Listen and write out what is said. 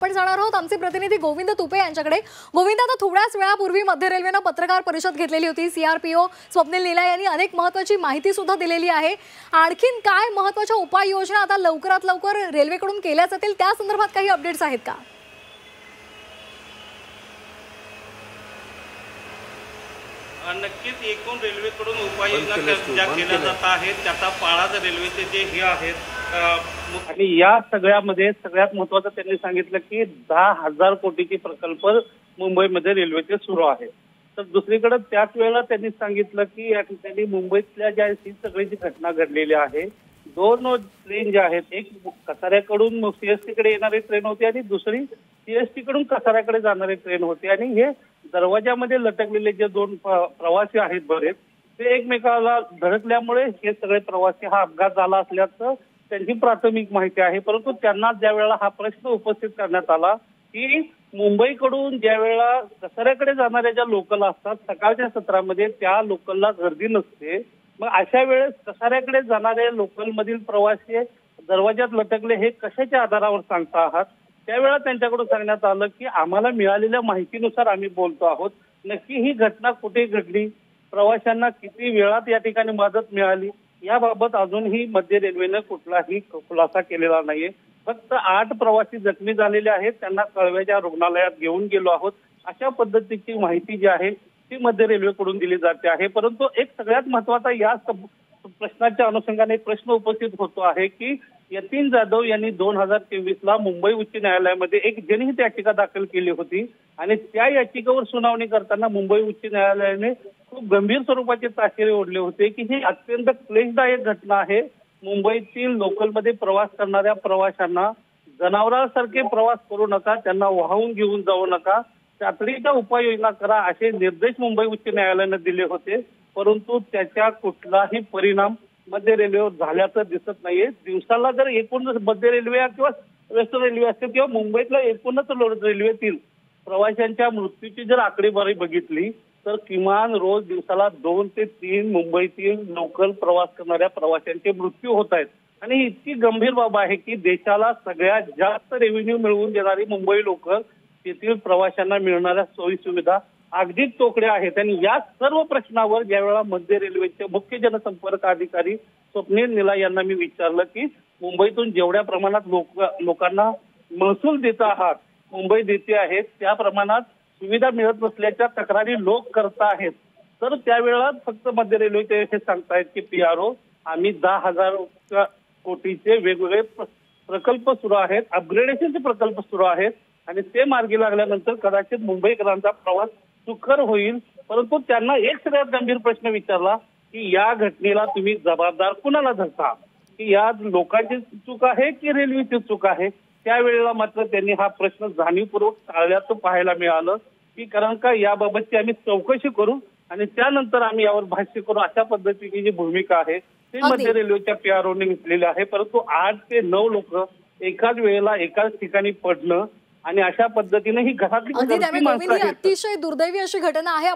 आपण जाणार आहोत आमचे प्रतिनिधी गोविंद तुपे यांच्याकडे। गोविंद, आता थोड्याच वेळापूर्वी मध्य रेल्वेने पत्रकार परिषद घेतलेली होती। सीआरपीओ स्वप्नील नीला यांनी अनेक महत्त्वाची माहिती सुद्धा दिलेली आहे। आणखीन काय महत्त्वाच्या उपाययोजना आता लवकरात लवकर रेल्वेकडून केल्या जातील त्या संदर्भात काही अपडेट्स आहेत का? नक्कीच एकूण रेल्वेकडून उपाययोजना ज्या केल्या जात आहेत त्याचा पाळा रेल्वेचे जे हे आहेत आणि या सगळ्यामध्ये सगळ्यात महत्त्वाचं त्यांनी सांगितलं की 10,000 कोटीची प्रकल्प मुंबईमध्ये रेल्वेचे सुरू आहे। तर दुसरीकडे त्याच वेळेला त्यांनी सांगितलं की या ठिकाणी मुंबईतल्या ज्या सगळी जी घटना घडलेली आहे, 2 ट्रेन ज्या आहेत, एक कसाऱ्याकडून सीएसटीकडे येणारी ट्रेन होती आणि दुसरी सीएसटी कडून कसाऱ्याकडे जाणारी ट्रेन होती आणि हे दरवाजामध्ये लटकलेले जे 2 प्रवासी आहेत बरेच, ते एकमेकाला धडकल्यामुळे हे सगळे प्रवासी हा अपघात झाला असल्याचं त्यांची प्राथमिक माहिती आहे। परंतु त्यांना ज्या वेळेला हा प्रश्न उपस्थित करण्यात आला की मुंबईकडून ज्या वेळेला कसाऱ्याकडे जाणाऱ्या ज्या लोकल असतात सकाळच्या सत्रामध्ये त्या लोकलला गर्दी नसते, मग अशा वेळेस कसाऱ्याकडे जाणाऱ्या लोकलमधील प्रवासी दरवाजात लटकले हे कशाच्या आधारावर सांगता आहात? त्यावेळेला त्यांच्याकडून सांगण्यात आलं की आम्हाला मिळालेल्या माहितीनुसार आम्ही बोलतो आहोत। नक्की ही घटना कुठे घडली, प्रवाशांना किती वेळात या ठिकाणी मदत मिळाली, याबाबत अजूनही मध्य रेल्वेने कुठलाही खुलासा केलेला नाहीये। फक्त 8 प्रवासी जखमी झालेले आहेत, त्यांना कळव्याच्या रुग्णालयात घेऊन गेलो आहोत, अशा पद्धतीची माहिती जी आहे ती मध्य रेल्वेकडून दिली जाते आहे। परंतु एक सगळ्यात महत्त्वाचा या प्रश्नाच्या अनुषंगाने प्रश्न उपस्थित होतो आहे की यतीन जाधव यांनी 2023ला मुंबई उच्च न्यायालयामध्ये एक जनहित याचिका दाखल केली होती आणि त्या याचिकेवर सुनावणी करताना मुंबई उच्च न्यायालयाने खूप गंभीर स्वरूपाचे ताशेरे ओढले होते की ही अत्यंत क्लेशदायक घटना आहे। मुंबईतील लोकलमध्ये प्रवास करणाऱ्या प्रवाशांना जनावरांसारखे प्रवास करू नका, त्यांना वाहून घेऊन जाऊ नका, तातडीच्या उपाययोजना करा असे निर्देश मुंबई उच्च न्यायालयाने दिले होते। परंतु त्याचा कुठलाही परिणाम मध्य रेल्वेवर झाल्याचं दिसत नाहीये। दिवसाला जर एकूण मध्य रेल्वे किंवा वेस्टर्न रेल्वे असतील किंवा मुंबईतल्या एकूणच रेल्वेतील प्रवाशांच्या मृत्यूची जर आकडेवारी बघितली तर किमान रोज दिवसाला 2 ते 3 मुंबईतील लोकल प्रवास करणाऱ्या प्रवाशांचे मृत्यू होत आहेत आणि इतकी गंभीर बाब आहे की देशाला सगळ्यात जास्त रेव्हेन्यू मिळवून देणारी मुंबई लोकल, तेथील प्रवाशांना मिळणाऱ्या सोयी सुविधा अगदीच तोकड्या आहेत। आणि या सर्व प्रश्नावर ज्यावेळेला मध्य रेल्वेचे मुख्य जनसंपर्क अधिकारी स्वप्नील नीला यांना मी विचारलं की मुंबईतून जेवढ्या प्रमाणात लोकांना महसूल देत आहात, मुंबई देते आहे, त्या प्रमाणात सुविधा मिळत नसल्याच्या तक्रारी लोक करत आहेत, तर त्यावेळेला फक्त मध्य रेल्वेचे हे सांगतायत की पीआरओ आम्ही 10,000 कोटीचे वेगवेगळे प्रकल्प सुरू आहेत, अपग्रेडेशनचे प्रकल्प सुरू आहेत आणि ते मार्गी लागल्यानंतर कदाचित मुंबईकरांचा प्रवास सुकर होईल। परंतु त्यांना एक सगळ्यात गंभीर प्रश्न विचारला की या घटनेला तुम्ही जबाबदार कुणाला धरता, की या लोकांची चूक आहे की रेल्वेची चूक आहे? त्यावेळेला मात्र त्यांनी हा प्रश्न जाणीवपूर्वक टाळल्याचं पाहायला मिळालं की कारण का याबाबतची आम्ही चौकशी करू आणि त्यानंतर आम्ही यावर भाष्य करू, अशा पद्धतीची जी भूमिका आहे ती मध्य रेल्वेच्या पीआरओने घेतलेली आहे। परंतु 8 ते 9 लोक एकाच वेळेला एकाच ठिकाणी पडणं आणि अशा पद्धतीने ही घरातली अतिशय दुर्दैवी अशी घटना आहे।